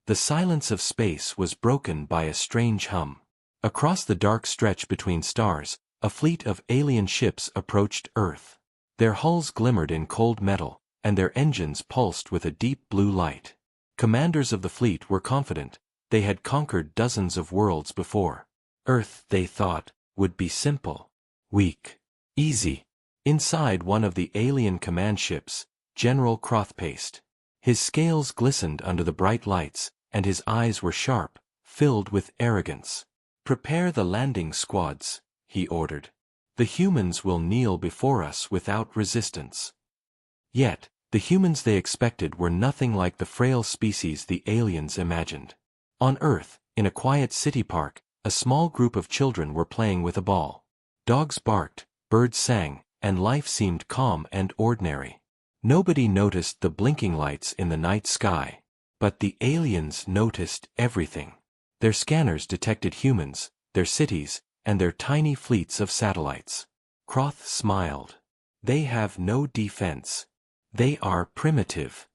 The silence of space was broken by a strange hum. Across the dark stretch between stars, a fleet of alien ships approached Earth. Their hulls glimmered in cold metal, and their engines pulsed with a deep blue light. Commanders of the fleet were confident. They had conquered dozens of worlds before. Earth, they thought, would be simple, weak, easy. Inside one of the alien command ships, General Croth paced. His scales glistened under the bright lights, and his eyes were sharp, filled with arrogance. "Prepare the landing squads," he ordered. "The humans will kneel before us without resistance." Yet, the humans they expected were nothing like the frail species the aliens imagined. On Earth, in a quiet city park, a small group of children were playing with a ball. Dogs barked, birds sang, and life seemed calm and ordinary. Nobody noticed the blinking lights in the night sky. But the aliens noticed everything. Their scanners detected humans, their cities, and their tiny fleets of satellites. Croth smiled. "They have no defense. They are primitive."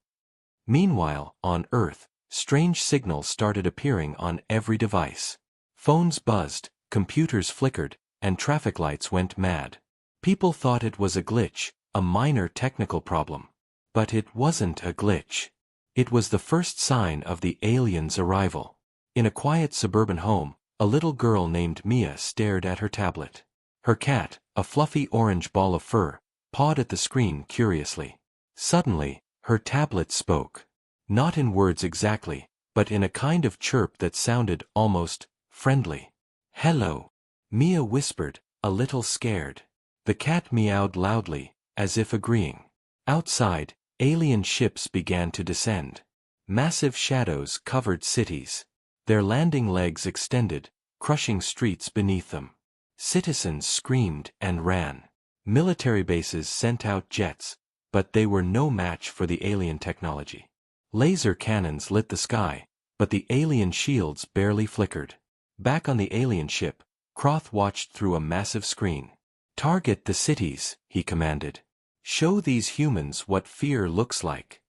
Meanwhile, on Earth, strange signals started appearing on every device. Phones buzzed, computers flickered, and traffic lights went mad. People thought it was a glitch, a minor technical problem. But it wasn't a glitch. It was the first sign of the aliens' arrival. In a quiet suburban home, a little girl named Mia stared at her tablet. Her cat, a fluffy orange ball of fur, pawed at the screen curiously. Suddenly, her tablet spoke. Not in words exactly, but in a kind of chirp that sounded almost friendly. "Hello," Mia whispered, a little scared. The cat meowed loudly, as if agreeing. Outside, alien ships began to descend. Massive shadows covered cities. Their landing legs extended, crushing streets beneath them. Citizens screamed and ran. Military bases sent out jets, but they were no match for the alien technology. Laser cannons lit the sky, but the alien shields barely flickered. Back on the alien ship, Croth watched through a massive screen. "Target the cities," he commanded. "Show these humans what fear looks like."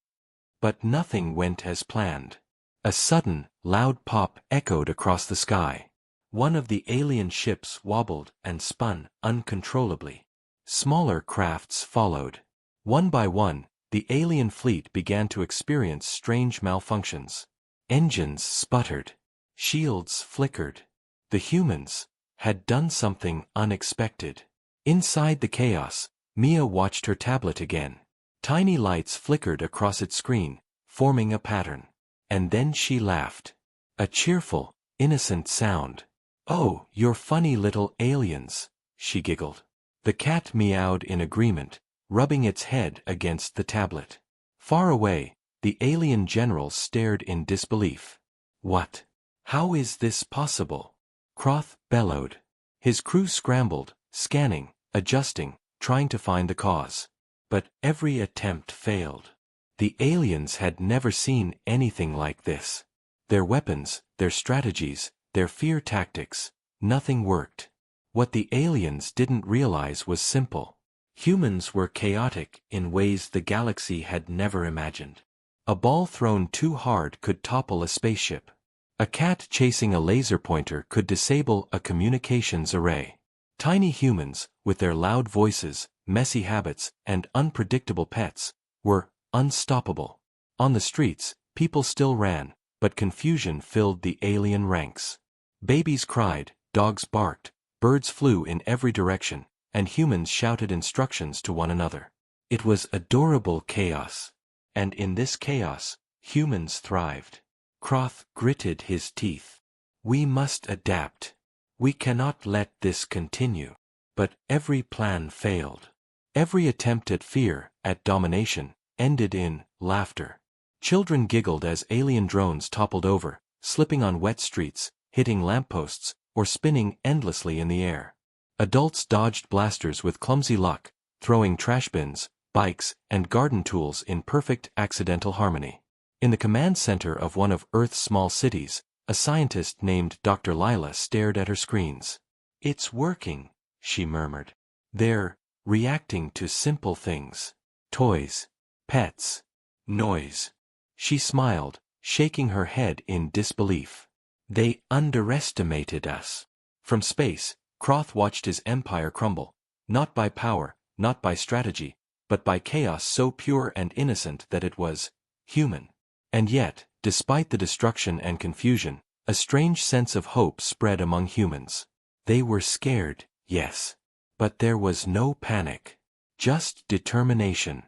But nothing went as planned. A sudden, loud pop echoed across the sky. One of the alien ships wobbled and spun uncontrollably. Smaller crafts followed. One by one, the alien fleet began to experience strange malfunctions. Engines sputtered. Shields flickered. The humans had done something unexpected. Inside the chaos, Mia watched her tablet again. Tiny lights flickered across its screen, forming a pattern. And then she laughed. A cheerful, innocent sound. "Oh, you're funny little aliens," she giggled. The cat meowed in agreement, rubbing its head against the tablet. Far away, the alien general stared in disbelief. "What? How is this possible?" Croth bellowed. His crew scrambled, scanning, adjusting, trying to find the cause. But every attempt failed. The aliens had never seen anything like this. Their weapons, their strategies, their fear tactics, nothing worked. What the aliens didn't realize was simple. Humans were chaotic in ways the galaxy had never imagined. A ball thrown too hard could topple a spaceship. A cat chasing a laser pointer could disable a communications array. Tiny humans, with their loud voices, messy habits, and unpredictable pets, were unstoppable. On the streets, people still ran, but confusion filled the alien ranks. Babies cried, dogs barked, birds flew in every direction, and humans shouted instructions to one another. It was adorable chaos. And in this chaos, humans thrived. Croth gritted his teeth. "We must adapt. We cannot let this continue." But every plan failed. Every attempt at fear, at domination, ended in laughter. Children giggled as alien drones toppled over, slipping on wet streets, hitting lampposts, or spinning endlessly in the air. Adults dodged blasters with clumsy luck, throwing trash bins, bikes, and garden tools in perfect accidental harmony. In the command center of one of Earth's small cities, a scientist named Dr. Lila stared at her screens. "It's working," she murmured. "They're reacting to simple things. Toys. Pets. Noise." She smiled, shaking her head in disbelief. They underestimated us. From space, Kroth watched his empire crumble, not by power, not by strategy, but by chaos so pure and innocent that it was human. And yet, despite the destruction and confusion, a strange sense of hope spread among humans. They were scared, yes. But there was no panic. Just determination.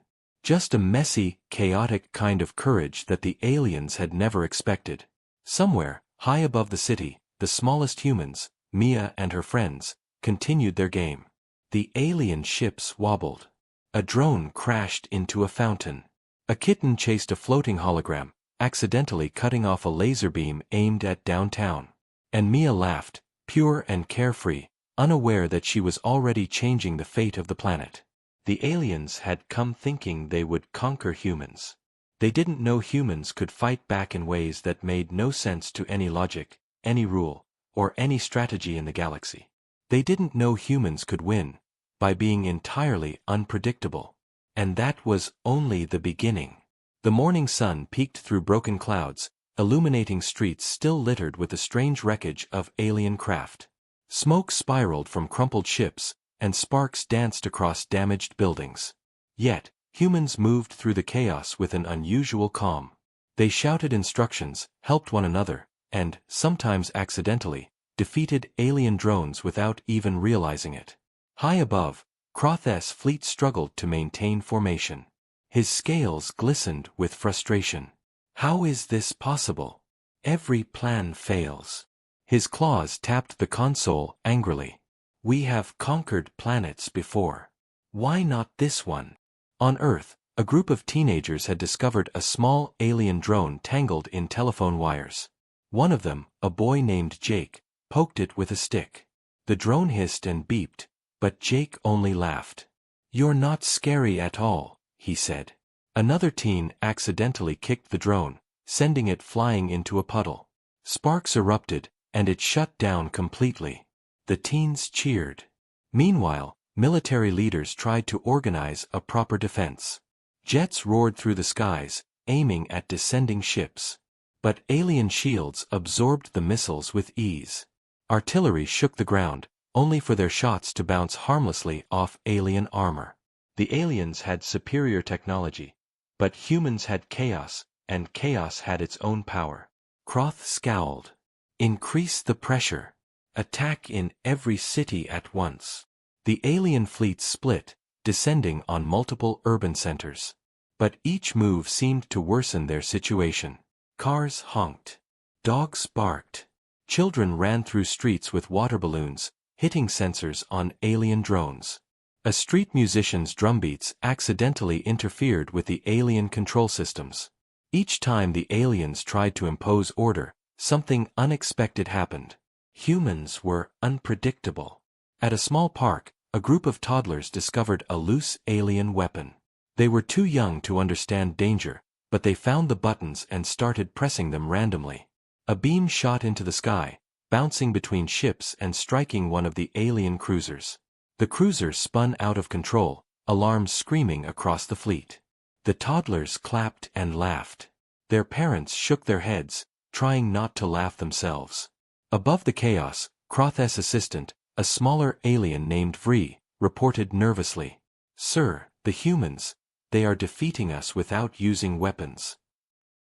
Just a messy, chaotic kind of courage that the aliens had never expected. Somewhere, high above the city, the smallest humans, Mia and her friends, continued their game. The alien ships wobbled. A drone crashed into a fountain. A kitten chased a floating hologram, accidentally cutting off a laser beam aimed at downtown. And Mia laughed, pure and carefree, unaware that she was already changing the fate of the planet. The aliens had come thinking they would conquer humans. They didn't know humans could fight back in ways that made no sense to any logic, any rule, or any strategy in the galaxy. They didn't know humans could win by being entirely unpredictable. And that was only the beginning. The morning sun peeked through broken clouds, illuminating streets still littered with the strange wreckage of alien craft. Smoke spiraled from crumpled ships, and sparks danced across damaged buildings. Yet, humans moved through the chaos with an unusual calm. They shouted instructions, helped one another, and, sometimes accidentally, defeated alien drones without even realizing it. High above, Kroth's fleet struggled to maintain formation. His scales glistened with frustration. How is this possible? Every plan fails. His claws tapped the console angrily. We have conquered planets before. Why not this one? On Earth, a group of teenagers had discovered a small alien drone tangled in telephone wires. One of them, a boy named Jake, poked it with a stick. The drone hissed and beeped, but Jake only laughed. "You're not scary at all," he said. Another teen accidentally kicked the drone, sending it flying into a puddle. Sparks erupted, and it shut down completely. The teens cheered. Meanwhile, military leaders tried to organize a proper defense. Jets roared through the skies, aiming at descending ships. But alien shields absorbed the missiles with ease. Artillery shook the ground, only for their shots to bounce harmlessly off alien armor. The aliens had superior technology, but humans had chaos, and chaos had its own power. Kroth scowled. Increase the pressure. Attack in every city at once. The alien fleet split, descending on multiple urban centers. But each move seemed to worsen their situation. Cars honked. Dogs barked. Children ran through streets with water balloons, hitting sensors on alien drones. A street musician's drumbeats accidentally interfered with the alien control systems. Each time the aliens tried to impose order, something unexpected happened. Humans were unpredictable. At a small park, a group of toddlers discovered a loose alien weapon. They were too young to understand danger, but they found the buttons and started pressing them randomly. A beam shot into the sky, bouncing between ships and striking one of the alien cruisers. The cruiser spun out of control, alarms screaming across the fleet. The toddlers clapped and laughed. Their parents shook their heads, trying not to laugh themselves. Above the chaos, Kroth's assistant, a smaller alien named Vree, reported nervously. "Sir, the humans, they are defeating us without using weapons."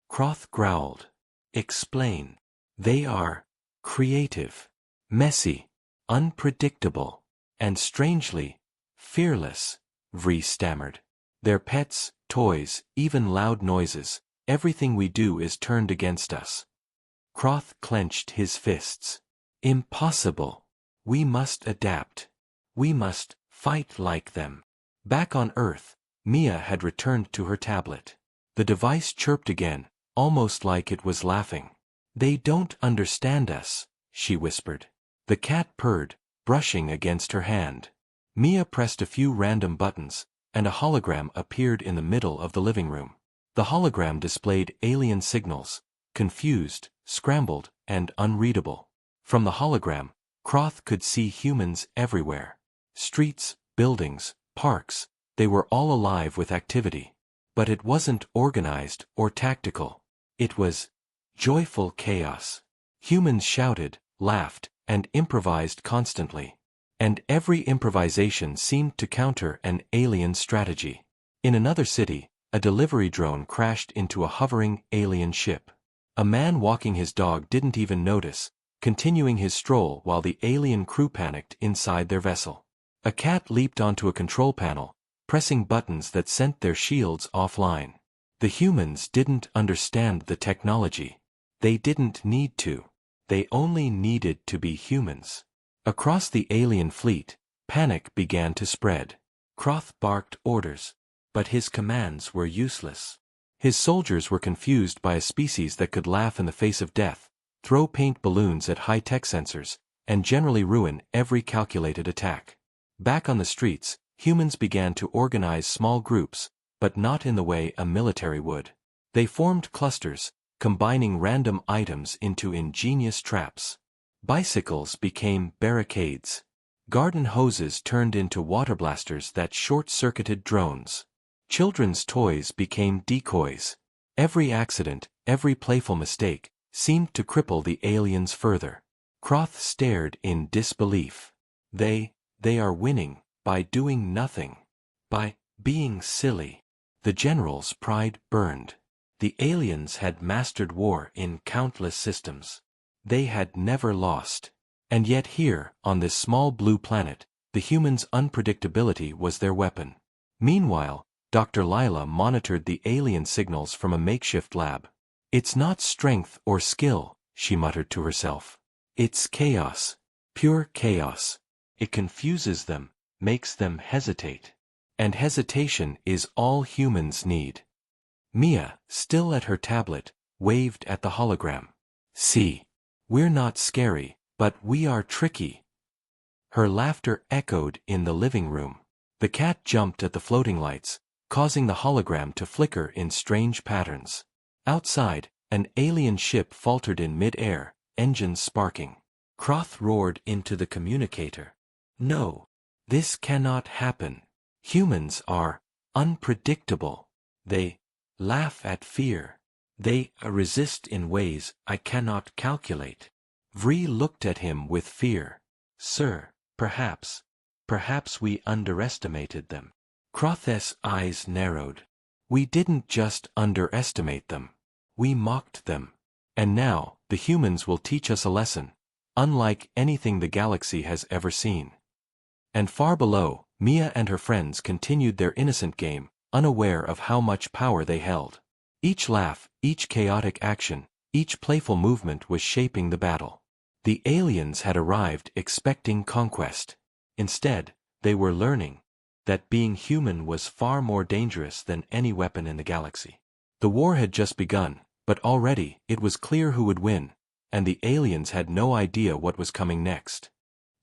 Kroth growled. "Explain." "They are creative, messy, unpredictable, and strangely fearless," Vree stammered. "Their pets, toys, even loud noises, everything we do is turned against us." Kroth clenched his fists. "Impossible. We must adapt. We must fight like them." Back on Earth, Mia had returned to her tablet. The device chirped again, almost like it was laughing. "They don't understand us," she whispered. The cat purred, brushing against her hand. Mia pressed a few random buttons, and a hologram appeared in the middle of the living room. The hologram displayed alien signals, confused, scrambled, and unreadable. From the hologram, Kroth could see humans everywhere. Streets, buildings, parks, they were all alive with activity. But it wasn't organized or tactical. It was Joyful chaos. Humans shouted, laughed, and improvised constantly. And every improvisation seemed to counter an alien strategy. In another city, a delivery drone crashed into a hovering alien ship. A man walking his dog didn't even notice, continuing his stroll while the alien crew panicked inside their vessel. A cat leaped onto a control panel, pressing buttons that sent their shields offline. The humans didn't understand the technology. They didn't need to. They only needed to be humans. Across the alien fleet, panic began to spread. Kroth barked orders, but his commands were useless. His soldiers were confused by a species that could laugh in the face of death, throw paint balloons at high-tech sensors, and generally ruin every calculated attack. Back on the streets, humans began to organize small groups, but not in the way a military would. They formed clusters, combining random items into ingenious traps. Bicycles became barricades. Garden hoses turned into water blasters that short-circuited drones. Children's toys became decoys. Every accident, every playful mistake, seemed to cripple the aliens further. Kroth stared in disbelief. They are winning, by doing nothing. By being silly. The general's pride burned. The aliens had mastered war in countless systems. They had never lost. And yet here, on this small blue planet, the humans' unpredictability was their weapon. Meanwhile, Dr. Lila monitored the alien signals from a makeshift lab. "It's not strength or skill," she muttered to herself. "It's chaos. Pure chaos. It confuses them, makes them hesitate. And hesitation is all humans need." Mia, still at her tablet, waved at the hologram. "See. We're not scary, but we are tricky." Her laughter echoed in the living room. The cat jumped at the floating lights, causing the hologram to flicker in strange patterns. Outside, an alien ship faltered in mid-air, engines sparking. Kroth roared into the communicator. "No. This cannot happen. Humans are unpredictable. They laugh at fear. They resist in ways I cannot calculate." Vree looked at him with fear. "Sir, perhaps we underestimated them." Kroth's eyes narrowed. "We didn't just underestimate them. We mocked them. And now, the humans will teach us a lesson, unlike anything the galaxy has ever seen." And far below, Mia and her friends continued their innocent game, unaware of how much power they held. Each laugh, each chaotic action, each playful movement was shaping the battle. The aliens had arrived expecting conquest. Instead, they were learning that being human was far more dangerous than any weapon in the galaxy. The war had just begun, but already it was clear who would win, and the aliens had no idea what was coming next.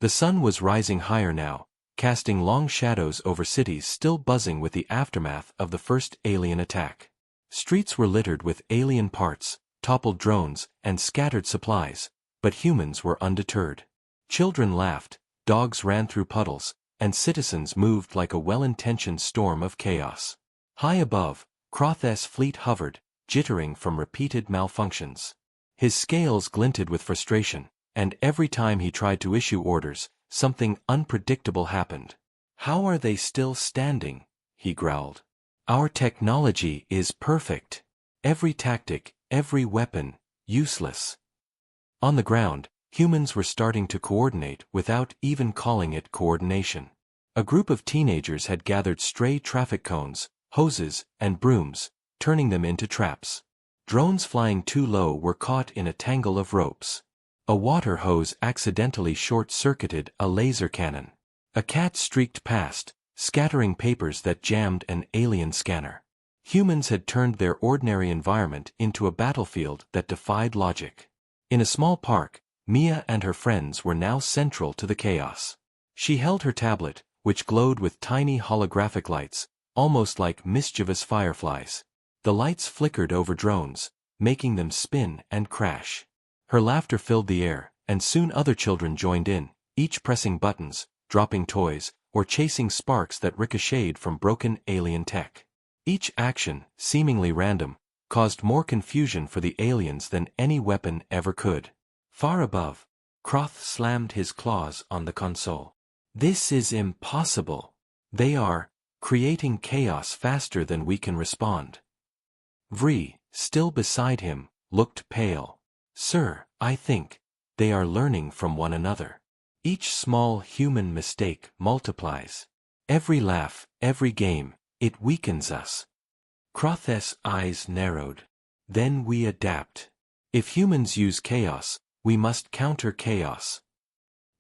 The sun was rising higher now, casting long shadows over cities still buzzing with the aftermath of the first alien attack. Streets were littered with alien parts, toppled drones, and scattered supplies, but humans were undeterred. Children laughed, dogs ran through puddles, and citizens moved like a well-intentioned storm of chaos. High above, Kroth's fleet hovered, jittering from repeated malfunctions. His scales glinted with frustration, and every time he tried to issue orders, something unpredictable happened. "How are they still standing?" he growled. "Our technology is perfect. Every tactic, every weapon, useless." On the ground, humans were starting to coordinate without even calling it coordination. A group of teenagers had gathered stray traffic cones, hoses, and brooms, turning them into traps. Drones flying too low were caught in a tangle of ropes. A water hose accidentally short-circuited a laser cannon. A cat streaked past, scattering papers that jammed an alien scanner. Humans had turned their ordinary environment into a battlefield that defied logic. In a small park, Mia and her friends were now central to the chaos. She held her tablet, which glowed with tiny holographic lights, almost like mischievous fireflies. The lights flickered over drones, making them spin and crash. Her laughter filled the air, and soon other children joined in, each pressing buttons, dropping toys, or chasing sparks that ricocheted from broken alien tech. Each action, seemingly random, caused more confusion for the aliens than any weapon ever could. Far above, Kroth slammed his claws on the console. This is impossible. They are creating chaos faster than we can respond. Vree, still beside him, looked pale. Sir, I think they are learning from one another. Each small human mistake multiplies. Every laugh, every game, it weakens us. Kroth's eyes narrowed. Then we adapt. If humans use chaos, we must counter chaos.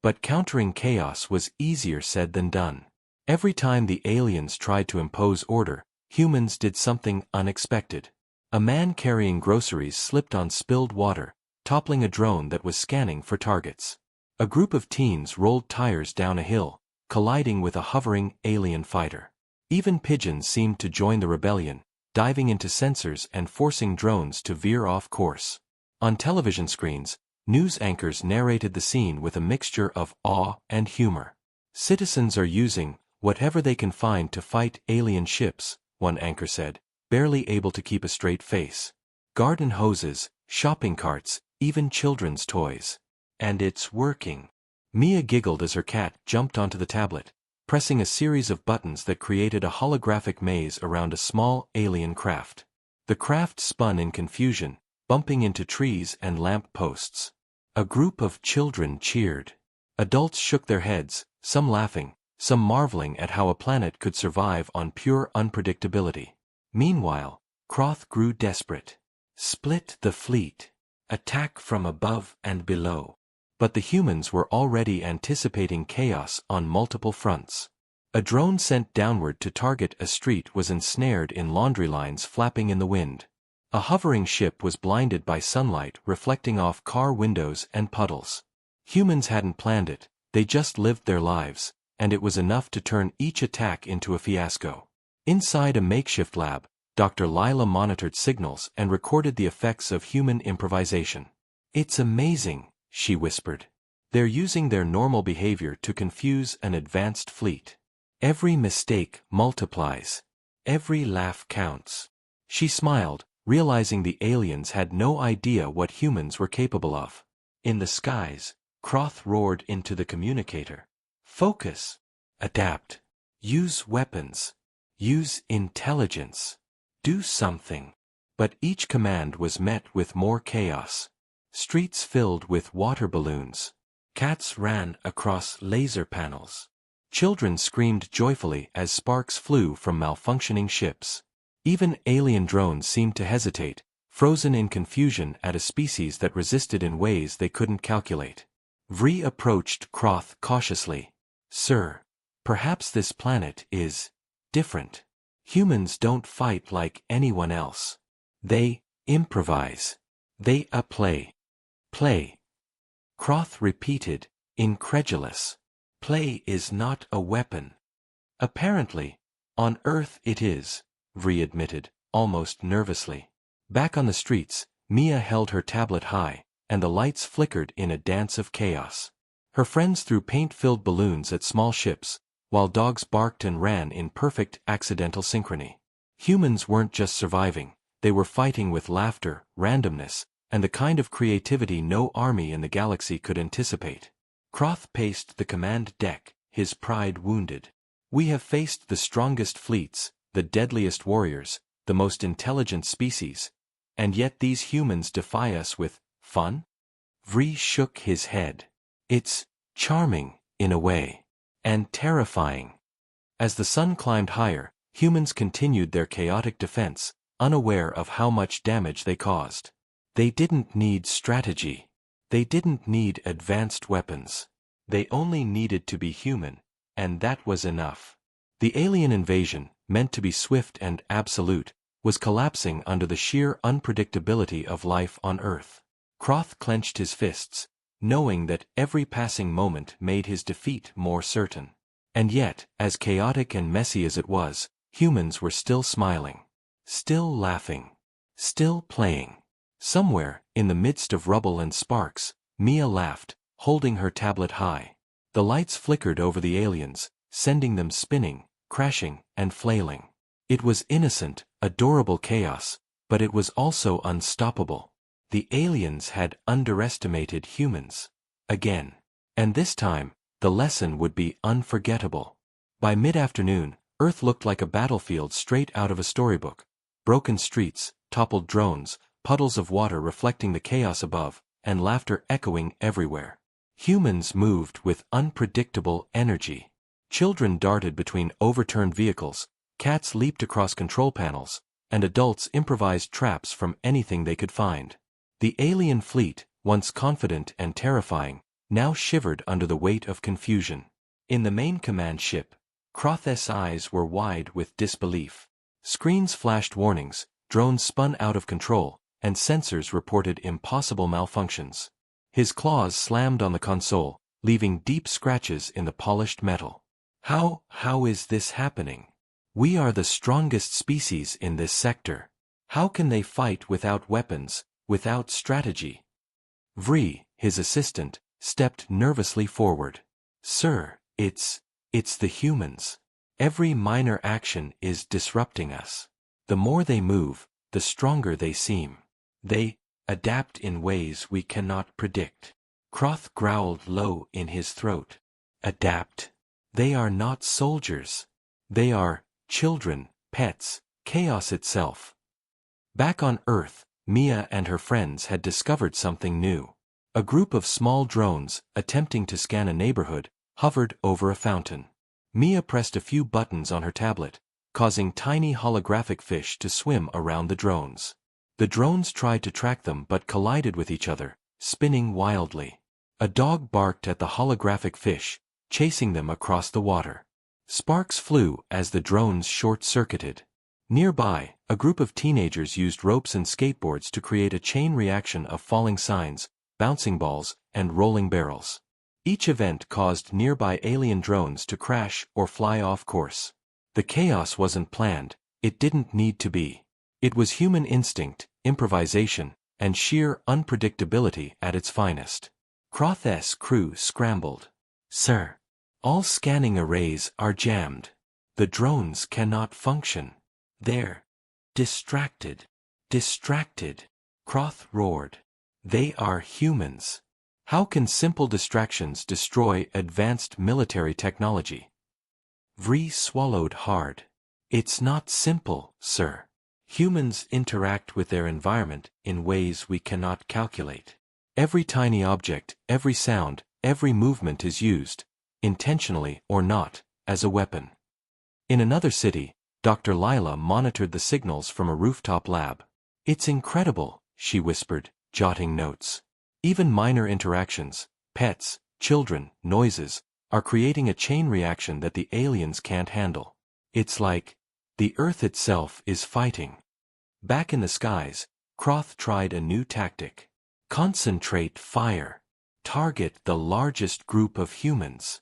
But countering chaos was easier said than done. Every time the aliens tried to impose order, humans did something unexpected. A man carrying groceries slipped on spilled water, toppling a drone that was scanning for targets. A group of teens rolled tires down a hill, colliding with a hovering alien fighter. Even pigeons seemed to join the rebellion, diving into sensors and forcing drones to veer off course. On television screens, news anchors narrated the scene with a mixture of awe and humor. Citizens are using whatever they can find to fight alien ships, one anchor said, barely able to keep a straight face. Garden hoses, shopping carts, even children's toys. And it's working. Mia giggled as her cat jumped onto the tablet, pressing a series of buttons that created a holographic maze around a small alien craft. The craft spun in confusion, bumping into trees and lamp posts. A group of children cheered. Adults shook their heads, some laughing, some marveling at how a planet could survive on pure unpredictability. Meanwhile, Kroth grew desperate. Split the fleet. Attack from above and below. But the humans were already anticipating chaos on multiple fronts. A drone sent downward to target a street was ensnared in laundry lines flapping in the wind. A hovering ship was blinded by sunlight reflecting off car windows and puddles. Humans hadn't planned it, they just lived their lives, and it was enough to turn each attack into a fiasco. Inside a makeshift lab, Dr. Lila monitored signals and recorded the effects of human improvisation. It's amazing, she whispered. They're using their normal behavior to confuse an advanced fleet. Every mistake multiplies. Every laugh counts. She smiled, realizing the aliens had no idea what humans were capable of. In the skies, Kroth roared into the communicator. Focus. Adapt. Use weapons. Use intelligence. Do something. But each command was met with more chaos. Streets filled with water balloons. Cats ran across laser panels. Children screamed joyfully as sparks flew from malfunctioning ships. Even alien drones seemed to hesitate, frozen in confusion at a species that resisted in ways they couldn't calculate. Vree approached Kroth cautiously. Sir, perhaps this planet is different. Humans don't fight like anyone else. They improvise. They play. Play. Kroth repeated, incredulous. Play is not a weapon. Apparently, on Earth it is, Vree admitted, almost nervously. Back on the streets, Mia held her tablet high, and the lights flickered in a dance of chaos. Her friends threw paint-filled balloons at small ships, while dogs barked and ran in perfect accidental synchrony. Humans weren't just surviving, they were fighting with laughter, randomness, and the kind of creativity no army in the galaxy could anticipate. Kroth paced the command deck, his pride wounded. We have faced the strongest fleets, the deadliest warriors, the most intelligent species, and yet these humans defy us with fun? Vree shook his head. It's charming, in a way, and terrifying. As the sun climbed higher, humans continued their chaotic defense, unaware of how much damage they caused. They didn't need strategy. They didn't need advanced weapons. They only needed to be human, and that was enough. The alien invasion, meant to be swift and absolute, was collapsing under the sheer unpredictability of life on Earth. Kroth clenched his fists, knowing that every passing moment made his defeat more certain. And yet, as chaotic and messy as it was, humans were still smiling. Still laughing. Still playing. Somewhere, in the midst of rubble and sparks, Mia laughed, holding her tablet high. The lights flickered over the aliens, sending them spinning, crashing, and flailing. It was innocent, adorable chaos, but it was also unstoppable. The aliens had underestimated humans. Again. And this time, the lesson would be unforgettable. By mid-afternoon, Earth looked like a battlefield straight out of a storybook. Broken streets, toppled drones, puddles of water reflecting the chaos above, and laughter echoing everywhere. Humans moved with unpredictable energy. Children darted between overturned vehicles, cats leaped across control panels, and adults improvised traps from anything they could find. The alien fleet, once confident and terrifying, now shivered under the weight of confusion. In the main command ship, Kroth's eyes were wide with disbelief. Screens flashed warnings, drones spun out of control, and sensors reported impossible malfunctions. His claws slammed on the console, leaving deep scratches in the polished metal. How is this happening? We are the strongest species in this sector. How can they fight without weapons, without strategy? Vri, his assistant, stepped nervously forward. Sir, it's the humans. Every minor action is disrupting us. The more they move, the stronger they seem. They adapt in ways we cannot predict. Kroth growled low in his throat. Adapt? They are not soldiers. They are children, pets, chaos itself. Back on Earth, Mia and her friends had discovered something new. A group of small drones, attempting to scan a neighborhood, hovered over a fountain. Mia pressed a few buttons on her tablet, causing tiny holographic fish to swim around the drones. The drones tried to track them but collided with each other, spinning wildly. A dog barked at the holographic fish, chasing them across the water. Sparks flew as the drones short-circuited. Nearby, a group of teenagers used ropes and skateboards to create a chain reaction of falling signs, bouncing balls, and rolling barrels. Each event caused nearby alien drones to crash or fly off course. The chaos wasn't planned, it didn't need to be. It was human instinct, improvisation, and sheer unpredictability at its finest. Kroth's crew scrambled. Sir, all scanning arrays are jammed. The drones cannot function. They're distracted. Distracted. Kroth roared. They are humans. How can simple distractions destroy advanced military technology? Vri swallowed hard. It's not simple, sir. Humans interact with their environment in ways we cannot calculate. Every tiny object, every sound, every movement is used, intentionally or not, as a weapon. In another city, Dr. Lila monitored the signals from a rooftop lab. It's incredible, she whispered, jotting notes. Even minor interactions, pets, children, noises, are creating a chain reaction that the aliens can't handle. It's like the Earth itself is fighting. Back in the skies, Kroth tried a new tactic. Concentrate fire. Target the largest group of humans.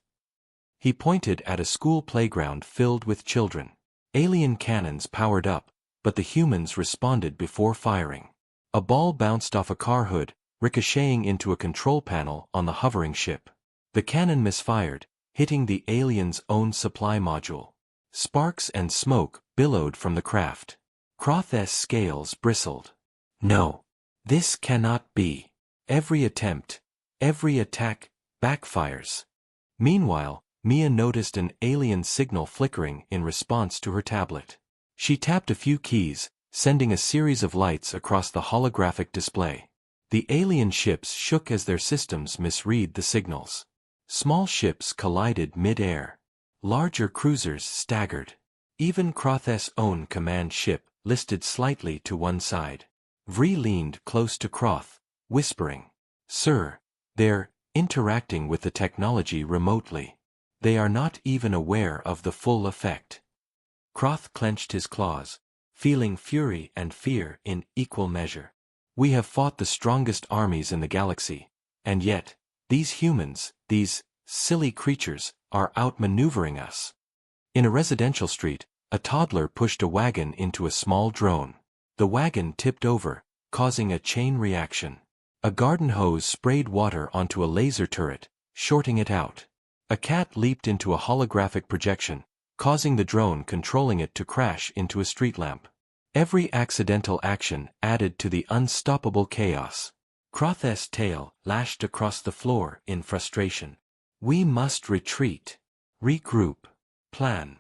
He pointed at a school playground filled with children. Alien cannons powered up, but the humans responded before firing. A ball bounced off a car hood, ricocheting into a control panel on the hovering ship. The cannon misfired, hitting the aliens' own supply module. Sparks and smoke billowed from the craft. Kroth's scales bristled. No. This cannot be. Every attempt, every attack, backfires. Meanwhile, Mia noticed an alien signal flickering in response to her tablet. She tapped a few keys, sending a series of lights across the holographic display. The alien ships shook as their systems misread the signals. Small ships collided mid-air. Larger cruisers staggered. Even Kroth's own command ship listed slightly to one side. Vri leaned close to Kroth, whispering, Sir, they're interacting with the technology remotely. They are not even aware of the full effect. Kroth clenched his claws, feeling fury and fear in equal measure. We have fought the strongest armies in the galaxy, and yet, these humans, these silly creatures, are outmaneuvering us. In a residential street, a toddler pushed a wagon into a small drone. The wagon tipped over, causing a chain reaction. A garden hose sprayed water onto a laser turret, shorting it out. A cat leaped into a holographic projection, causing the drone controlling it to crash into a street lamp. Every accidental action added to the unstoppable chaos. Kroth's tail lashed across the floor in frustration. We must retreat. Regroup. Plan.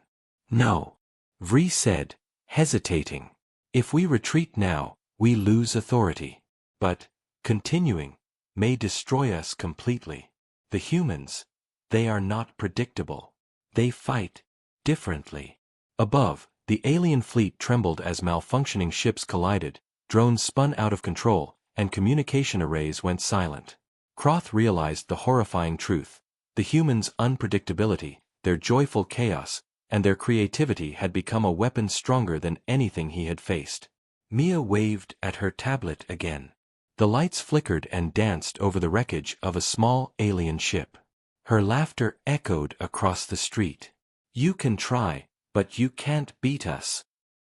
No. Vree said, hesitating. If we retreat now, we lose authority. But, continuing, may destroy us completely. The humans, they are not predictable. They fight differently. Above, the alien fleet trembled as malfunctioning ships collided, drones spun out of control, and communication arrays went silent. Kroth realized the horrifying truth. The humans' unpredictability, their joyful chaos, and their creativity had become a weapon stronger than anything he had faced. Mia waved at her tablet again. The lights flickered and danced over the wreckage of a small alien ship. Her laughter echoed across the street. You can try, but you can't beat us.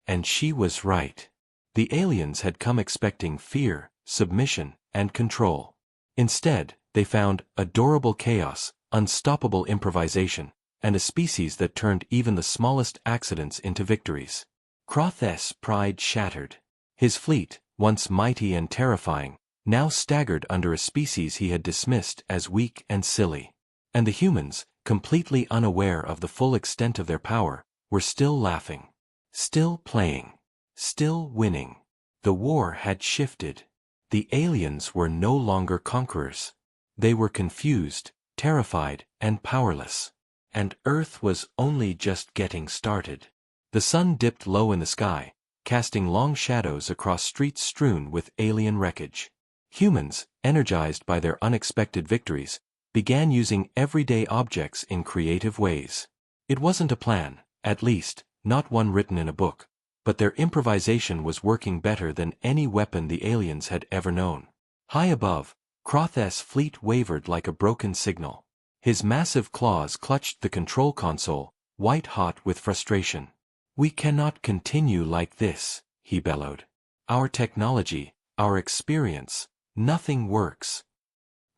And she was right. The aliens had come expecting fear, submission, and control. Instead, they found adorable chaos, unstoppable improvisation, and a species that turned even the smallest accidents into victories. Kroth's pride shattered. His fleet, once mighty and terrifying, now staggered under a species he had dismissed as weak and silly. And the humans, completely unaware of the full extent of their power, were still laughing. Still playing. Still winning. The war had shifted. The aliens were no longer conquerors. They were confused, terrified, and powerless. And Earth was only just getting started. The sun dipped low in the sky, casting long shadows across streets strewn with alien wreckage. Humans, energized by their unexpected victories, began using everyday objects in creative ways. It wasn't a plan, at least, not one written in a book, but their improvisation was working better than any weapon the aliens had ever known. High above, Kroth's fleet wavered like a broken signal. His massive claws clutched the control console, white-hot with frustration. We cannot continue like this, he bellowed. Our technology, our experience, nothing works.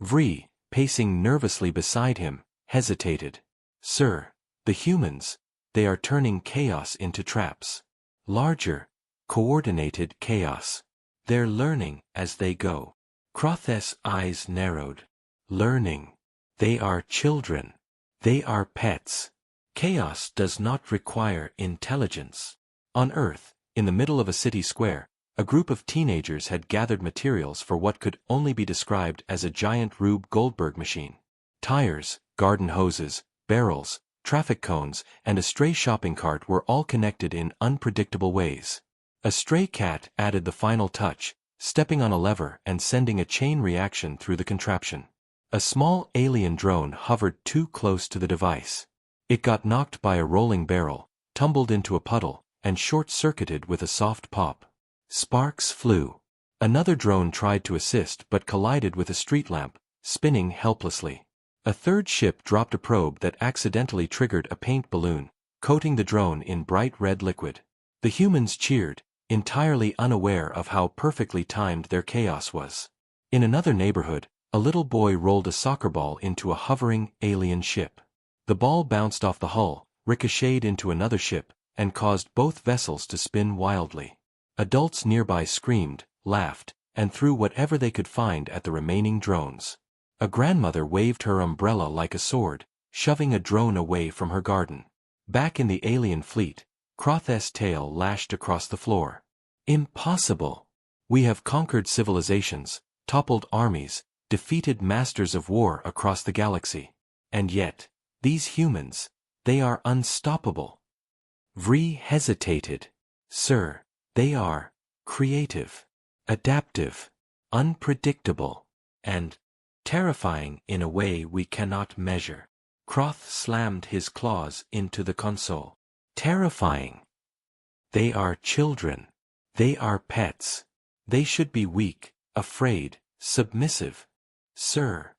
Vree, pacing nervously beside him, hesitated. Sir, the humans, they are turning chaos into traps. Larger, coordinated chaos. They're learning as they go. Kroth's eyes narrowed. Learning. They are children. They are pets. Chaos does not require intelligence. On Earth, in the middle of a city square, a group of teenagers had gathered materials for what could only be described as a giant Rube Goldberg machine. Tires, garden hoses, barrels, traffic cones, and a stray shopping cart were all connected in unpredictable ways. A stray cat added the final touch, stepping on a lever and sending a chain reaction through the contraption. A small alien drone hovered too close to the device. It got knocked by a rolling barrel, tumbled into a puddle, and short-circuited with a soft pop. Sparks flew. Another drone tried to assist but collided with a street lamp, spinning helplessly. A third ship dropped a probe that accidentally triggered a paint balloon, coating the drone in bright red liquid. The humans cheered, entirely unaware of how perfectly timed their chaos was. In another neighborhood, a little boy rolled a soccer ball into a hovering alien ship. The ball bounced off the hull, ricocheted into another ship, and caused both vessels to spin wildly. Adults nearby screamed, laughed, and threw whatever they could find at the remaining drones. A grandmother waved her umbrella like a sword, shoving a drone away from her garden. Back in the alien fleet, Kroth's tail lashed across the floor. Impossible! We have conquered civilizations, toppled armies, defeated masters of war across the galaxy. And yet, these humans, they are unstoppable. Vree hesitated. Sir, they are creative, adaptive, unpredictable, and terrifying in a way we cannot measure. Kroth slammed his claws into the console. Terrifying. They are children. They are pets. They should be weak, afraid, submissive. Sir,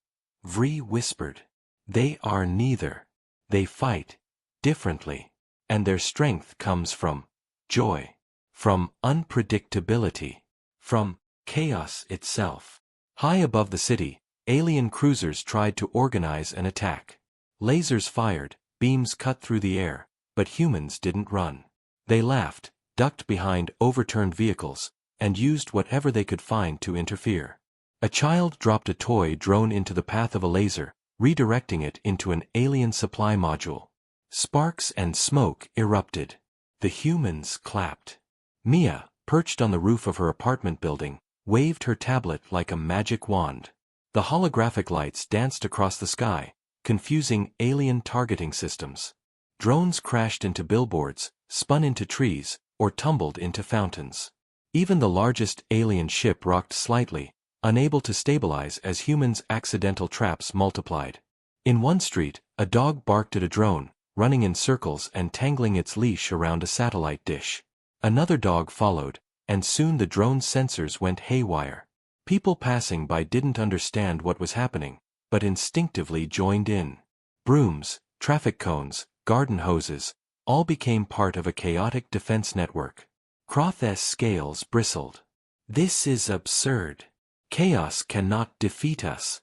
Vree whispered. They are neither. They fight differently, and their strength comes from joy, from unpredictability, from chaos itself. High above the city, alien cruisers tried to organize an attack. Lasers fired, beams cut through the air, but humans didn't run. They laughed, ducked behind overturned vehicles, and used whatever they could find to interfere. A child dropped a toy drone into the path of a laser, redirecting it into an alien supply module. Sparks and smoke erupted. The humans clapped. Mia, perched on the roof of her apartment building, waved her tablet like a magic wand. The holographic lights danced across the sky, confusing alien targeting systems. Drones crashed into billboards, spun into trees, or tumbled into fountains. Even the largest alien ship rocked slightly, unable to stabilize as humans' accidental traps multiplied. In one street, a dog barked at a drone, running in circles and tangling its leash around a satellite dish. Another dog followed, and soon the drone's sensors went haywire. People passing by didn't understand what was happening, but instinctively joined in. Brooms, traffic cones, garden hoses, all became part of a chaotic defense network. Kroth's scales bristled. This is absurd. Chaos cannot defeat us.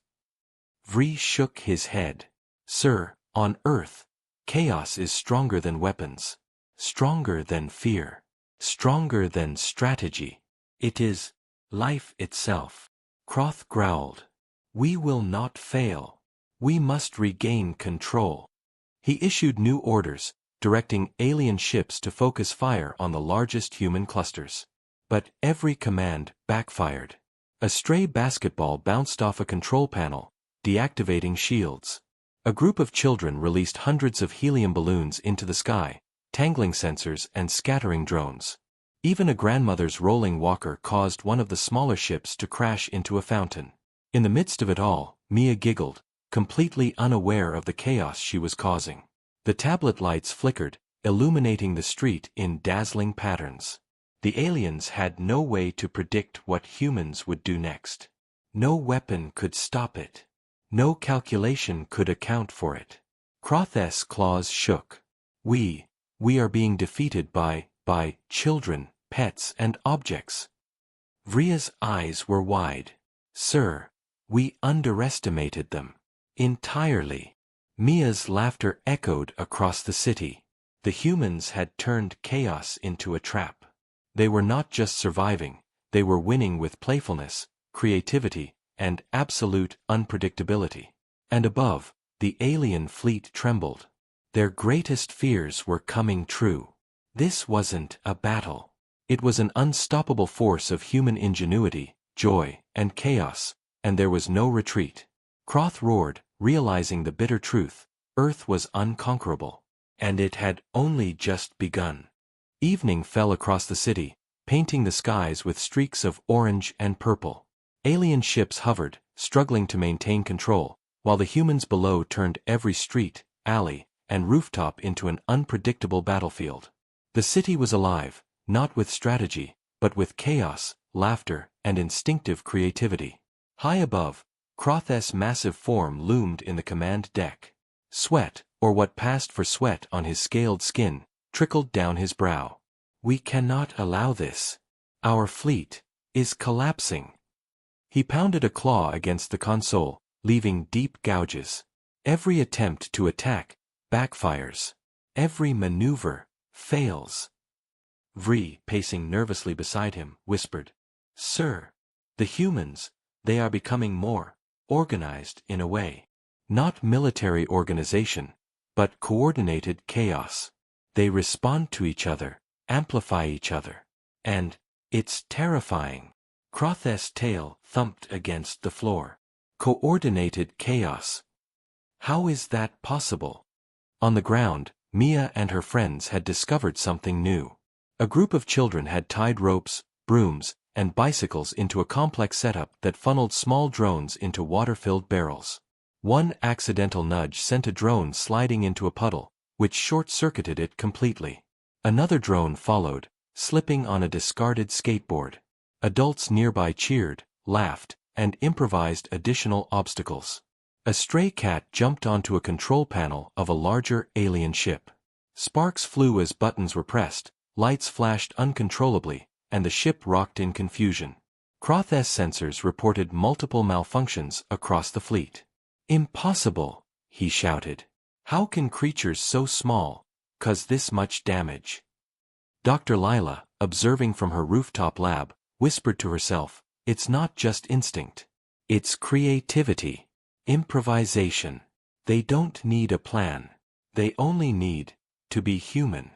Vri shook his head. Sir, on Earth, chaos is stronger than weapons. Stronger than fear. Stronger than strategy. It is life itself. Kroth growled. We will not fail. We must regain control. He issued new orders, directing alien ships to focus fire on the largest human clusters. But every command backfired. A stray basketball bounced off a control panel, deactivating shields. A group of children released hundreds of helium balloons into the sky, tangling sensors and scattering drones. Even a grandmother's rolling walker caused one of the smaller ships to crash into a fountain. In the midst of it all, Mia giggled, completely unaware of the chaos she was causing. The tablet lights flickered, illuminating the street in dazzling patterns. The aliens had no way to predict what humans would do next. No weapon could stop it. No calculation could account for it. Kroth's claws shook. We are being defeated by children, pets and objects. Vria's eyes were wide. Sir, we underestimated them. Entirely. Mia's laughter echoed across the city. The humans had turned chaos into a trap. They were not just surviving, they were winning with playfulness, creativity, and absolute unpredictability. And above, the alien fleet trembled. Their greatest fears were coming true. This wasn't a battle. It was an unstoppable force of human ingenuity, joy, and chaos, and there was no retreat. Kroth roared, realizing the bitter truth: Earth was unconquerable. And it had only just begun. Evening fell across the city, painting the skies with streaks of orange and purple. Alien ships hovered, struggling to maintain control, while the humans below turned every street, alley, and rooftop into an unpredictable battlefield. The city was alive, not with strategy, but with chaos, laughter, and instinctive creativity. High above, Kroth's massive form loomed in the command deck. Sweat, or what passed for sweat on his scaled skin, trickled down his brow. We cannot allow this. Our fleet is collapsing. He pounded a claw against the console, leaving deep gouges. Every attempt to attack backfires. Every maneuver fails. Vri, pacing nervously beside him, whispered, Sir, the humans, they are becoming more organized in a way. Not military organization, but coordinated chaos. They respond to each other, amplify each other. And it's terrifying. Kroth's tail thumped against the floor. Coordinated chaos. How is that possible? On the ground, Mia and her friends had discovered something new. A group of children had tied ropes, brooms, and bicycles into a complex setup that funneled small drones into water-filled barrels. One accidental nudge sent a drone sliding into a puddle, which short-circuited it completely. Another drone followed, slipping on a discarded skateboard. Adults nearby cheered, laughed, and improvised additional obstacles. A stray cat jumped onto a control panel of a larger alien ship. Sparks flew as buttons were pressed, lights flashed uncontrollably, and the ship rocked in confusion. Kroth's sensors reported multiple malfunctions across the fleet. Impossible, he shouted. How can creatures so small cause this much damage? Dr. Lila, observing from her rooftop lab, whispered to herself, "It's not just instinct. It's creativity. Improvisation. They don't need a plan. They only need to be human."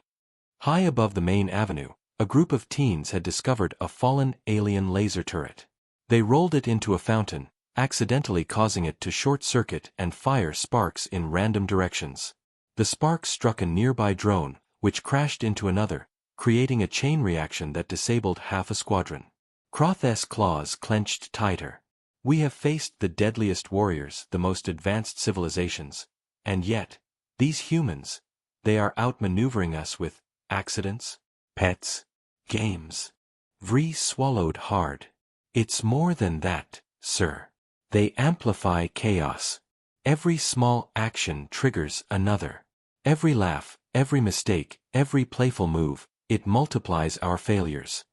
High above the main avenue, a group of teens had discovered a fallen alien laser turret. They rolled it into a fountain, accidentally causing it to short-circuit and fire sparks in random directions. The sparks struck a nearby drone, which crashed into another, creating a chain reaction that disabled half a squadron. Kroth's claws clenched tighter. "We have faced the deadliest warriors, the most advanced civilizations, and yet, these humans, they are outmaneuvering us with accidents, pets, games." Vree swallowed hard. "It's more than that, sir. They amplify chaos. Every small action triggers another. Every laugh, every mistake, every playful move, it multiplies our failures."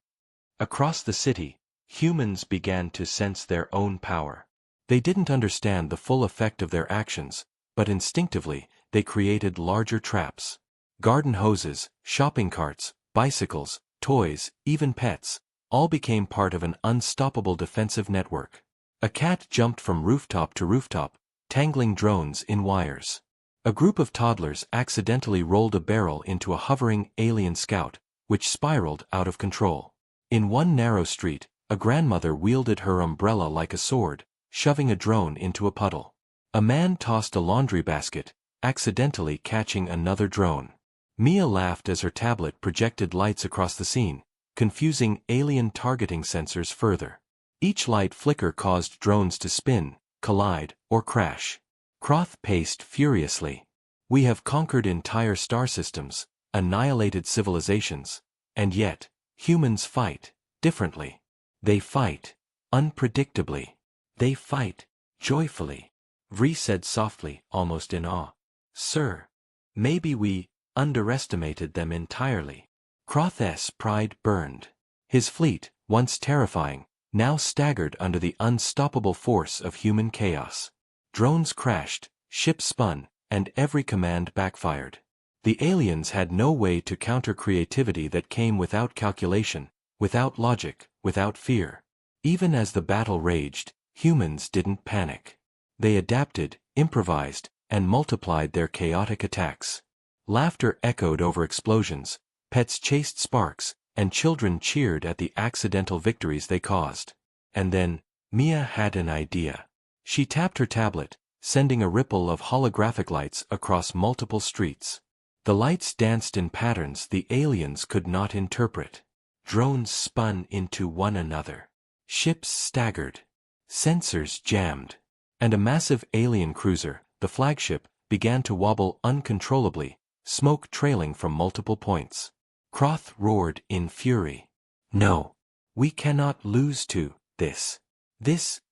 Across the city, humans began to sense their own power. They didn't understand the full effect of their actions, but instinctively, they created larger traps. Garden hoses, shopping carts, bicycles, toys, even pets, all became part of an unstoppable defensive network. A cat jumped from rooftop to rooftop, tangling drones in wires. A group of toddlers accidentally rolled a barrel into a hovering alien scout, which spiraled out of control. In one narrow street, a grandmother wielded her umbrella like a sword, shoving a drone into a puddle. A man tossed a laundry basket, accidentally catching another drone. Mia laughed as her tablet projected lights across the scene, confusing alien targeting sensors further. Each light flicker caused drones to spin, collide, or crash. Kroth paced furiously. "We have conquered entire star systems, annihilated civilizations, and yet, humans fight differently. They fight unpredictably. They fight joyfully." Vree said softly, almost in awe. "Sir, maybe we underestimated them entirely." Kroth's pride burned. His fleet, once terrifying, now staggered under the unstoppable force of human chaos. Drones crashed, ships spun, and every command backfired. The aliens had no way to counter creativity that came without calculation, without logic, without fear. Even as the battle raged, humans didn't panic. They adapted, improvised, and multiplied their chaotic attacks. Laughter echoed over explosions, pets chased sparks, and children cheered at the accidental victories they caused. And then, Mia had an idea. She tapped her tablet, sending a ripple of holographic lights across multiple streets. The lights danced in patterns the aliens could not interpret. Drones spun into one another. Ships staggered. Sensors jammed. And a massive alien cruiser, the flagship, began to wobble uncontrollably, smoke trailing from multiple points. Kroth roared in fury. "No. We cannot lose to this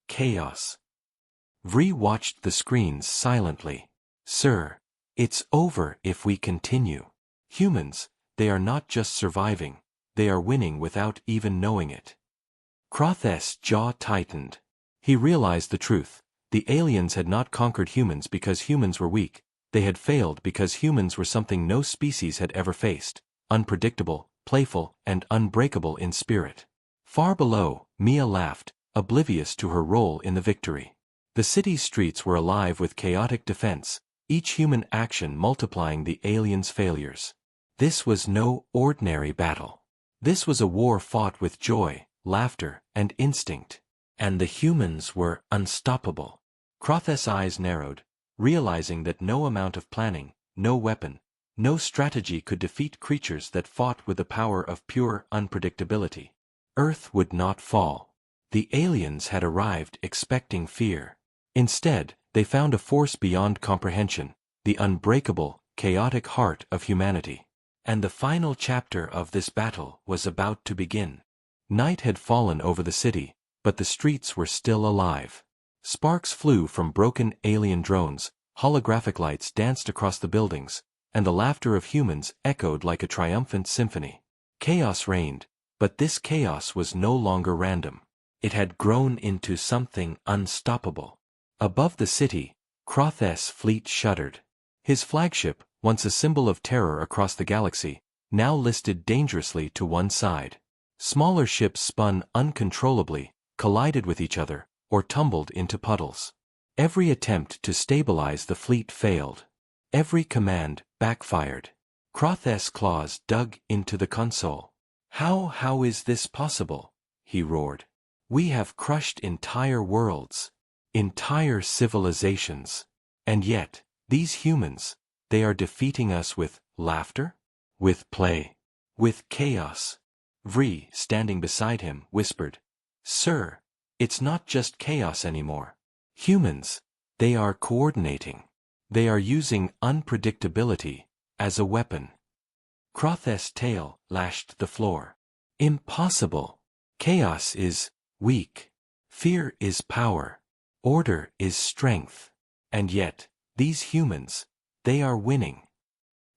chaos." Vree watched the screens silently. "Sir, it's over if we continue. Humans, they are not just surviving, they are winning without even knowing it." Kroth's jaw tightened. He realized the truth. The aliens had not conquered humans because humans were weak. They had failed because humans were something no species had ever faced: unpredictable, playful, and unbreakable in spirit. Far below, Mia laughed, oblivious to her role in the victory. The city's streets were alive with chaotic defense, each human action multiplying the aliens' failures. This was no ordinary battle. This was a war fought with joy, laughter, and instinct. And the humans were unstoppable. Kroth's eyes narrowed, realizing that no amount of planning, no weapon, no strategy could defeat creatures that fought with the power of pure unpredictability. Earth would not fall. The aliens had arrived expecting fear. Instead, they found a force beyond comprehension, the unbreakable, chaotic heart of humanity. And the final chapter of this battle was about to begin. Night had fallen over the city, but the streets were still alive. Sparks flew from broken alien drones, holographic lights danced across the buildings, and the laughter of humans echoed like a triumphant symphony. Chaos reigned, but this chaos was no longer random. It had grown into something unstoppable. Above the city, Kroth's fleet shuddered. His flagship, once a symbol of terror across the galaxy, now listed dangerously to one side. Smaller ships spun uncontrollably, collided with each other, or tumbled into puddles. Every attempt to stabilize the fleet failed. Every command backfired. Kroth's claws dug into the console. How is this possible? He roared. We have crushed entire worlds, entire civilizations. And yet, these humans, they are defeating us with laughter? With play? With chaos? Vri, standing beside him, whispered, Sir, it's not just chaos anymore. Humans, they are coordinating. They are using unpredictability as a weapon. Kroth's tail lashed the floor. Impossible. Chaos is weak. Fear is power. Order is strength. And yet, these humans, they are winning.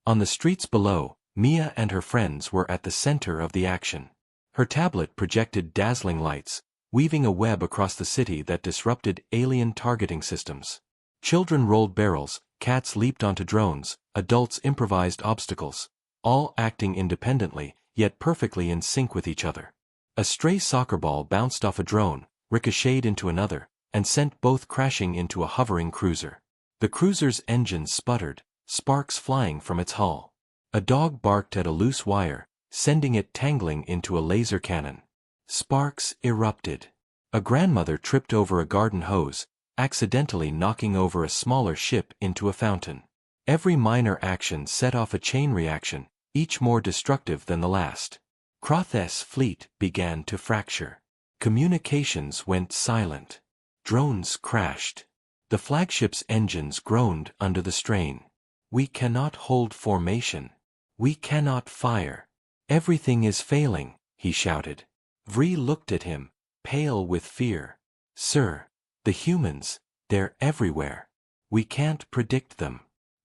On the streets below, Mia and her friends were at the center of the action. Her tablet projected dazzling lights, weaving a web across the city that disrupted alien targeting systems. Children rolled barrels, cats leaped onto drones, adults improvised obstacles, all acting independently, yet perfectly in sync with each other. A stray soccer ball bounced off a drone, ricocheted into another, and sent both crashing into a hovering cruiser. The cruiser's engine sputtered, sparks flying from its hull. A dog barked at a loose wire, sending it tangling into a laser cannon. Sparks erupted. A grandmother tripped over a garden hose, accidentally knocking over a smaller ship into a fountain. Every minor action set off a chain reaction, each more destructive than the last. Kroth's fleet began to fracture. Communications went silent. Drones crashed. The flagship's engines groaned under the strain. We cannot hold formation. We cannot fire. Everything is failing, he shouted. Vri looked at him, pale with fear. Sir, the humans, they're everywhere. We can't predict them.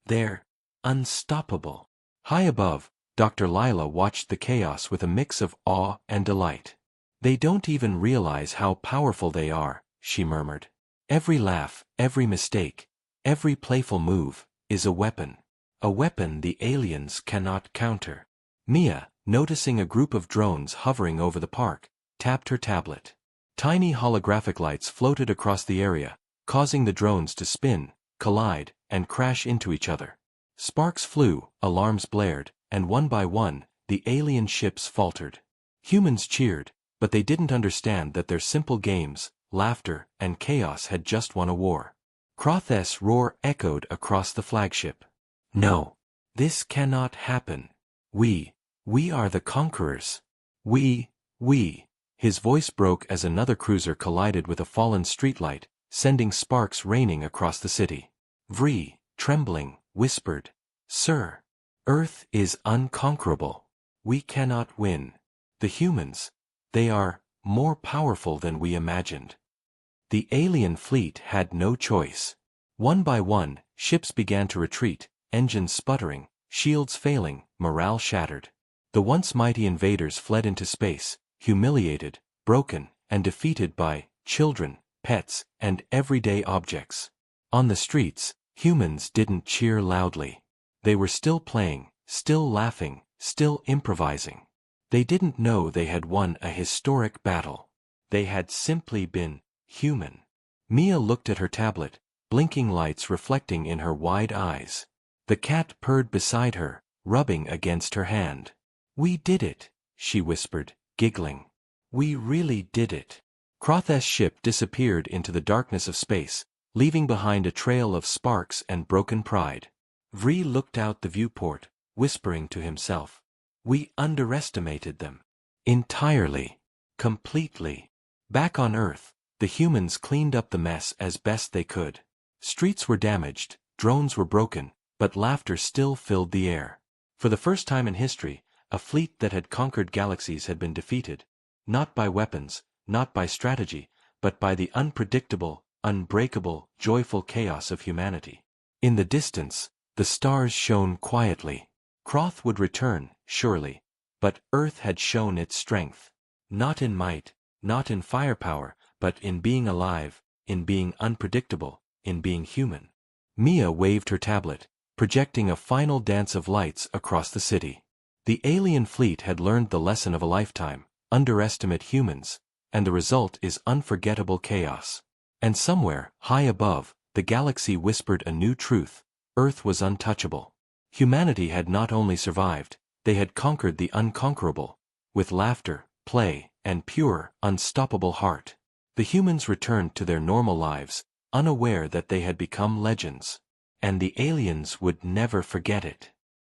They're unstoppable. High above, Dr. Lila watched the chaos with a mix of awe and delight. They don't even realize how powerful they are, she murmured. Every laugh, every mistake, every playful move, is a weapon. A weapon the aliens cannot counter. Mia, noticing a group of drones hovering over the park, tapped her tablet. Tiny holographic lights floated across the area, causing the drones to spin, collide, and crash into each other. Sparks flew, alarms blared, and one by one, the alien ships faltered. Humans cheered, but they didn't understand that their simple games, laughter, and chaos had just won a war. Kroth's roar echoed across the flagship. No. This cannot happen. We are the conquerors. We. His voice broke as another cruiser collided with a fallen streetlight, sending sparks raining across the city. Vri, trembling, whispered, Sir, Earth is unconquerable. We cannot win. The humans, they are more powerful than we imagined. The alien fleet had no choice. One by one, ships began to retreat, engines sputtering, shields failing, morale shattered. The once mighty invaders fled into space, humiliated, broken, and defeated by children, pets, and everyday objects. On the streets, humans didn't cheer loudly. They were still playing, still laughing, still improvising. They didn't know they had won a historic battle. They had simply been human. Mia looked at her tablet, blinking lights reflecting in her wide eyes. The cat purred beside her, rubbing against her hand. We did it, she whispered, giggling. We really did it. Kroth's ship disappeared into the darkness of space, leaving behind a trail of sparks and broken pride. Vri looked out the viewport, whispering to himself. We underestimated them. Entirely. Completely. Back on Earth, the humans cleaned up the mess as best they could. Streets were damaged, drones were broken, but laughter still filled the air. For the first time in history, a fleet that had conquered galaxies had been defeated, not by weapons, not by strategy, but by the unpredictable, unbreakable, joyful chaos of humanity. In the distance, the stars shone quietly. Kroth would return, surely, but Earth had shown its strength. Not in might, not in firepower, but in being alive, in being unpredictable, in being human. Mia waved her tablet, projecting a final dance of lights across the city. The alien fleet had learned the lesson of a lifetime: underestimate humans, and the result is unforgettable chaos. And somewhere, high above, the galaxy whispered a new truth: Earth was untouchable. Humanity had not only survived, they had conquered the unconquerable, with laughter, play, and pure, unstoppable heart. The humans returned to their normal lives, unaware that they had become legends. And the aliens would never forget it.